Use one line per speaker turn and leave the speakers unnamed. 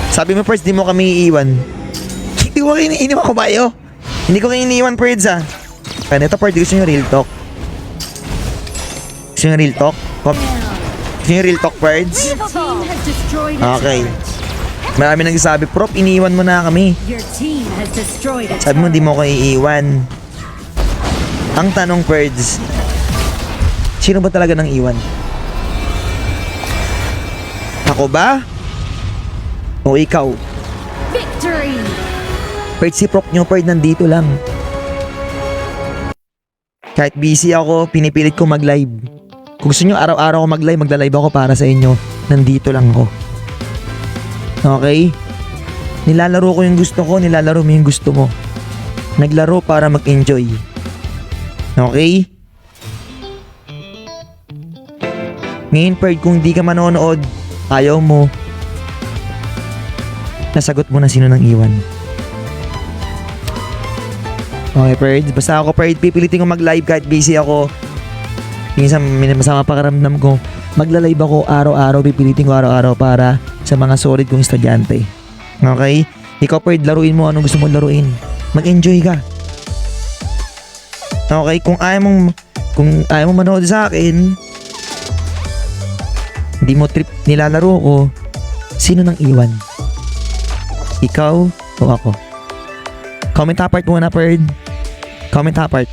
Sabi mo, Perds, di mo kami iiwan. Hindi ko iniwan ko ba yo? Hindi ko kayo iniiwan, Perds, ah. Kaya ito, Perds, gusto nyo real talk. Gusto nyo real talk? Gusto nyo real talk, Perds?
Your team has destroyed a
Okay.
turret.
Marami nagsasabi, Prop, iniiwan mo na kami.
Your team has destroyed a
Sabi mo,
turret.
di mo ko iiwan. Ang tanong, Perds, sino ba talaga nang iwan? Ako ba? O ikaw?
Victory!
Perds, si Prop nyo, Perds, nandito lang. Kahit busy ako, pinipilit ko mag-live. Kung gusto nyo araw-araw ako mag-live, magla-live ako para sa inyo. Nandito lang ako. Okay? Nilalaro ko yung gusto ko, nilalaro mo yung gusto mo. Naglaro para mag-enjoy. Okay? Ngayon, Perd, kung di ka manonood, ayaw mo, nasagot mo na sino nang iwan. Okay, Perd. Basta ako, Perd, pipilitin ko mag-live kahit busy ako. Minsan, masama pakaramdam ko. Magla-live ako araw-araw, pipilitin ko araw-araw para sa mga solid kong estudyante. Okay? Ikaw, Perd, laruin mo anong gusto mo laruin. Mag-enjoy ka. Okay? Kung ayaw mong manood sa akin, hindi mo trip nilalaro ko, sino nang iwan? Ikaw o ako? Comment apart muna, Perd. Comment apart.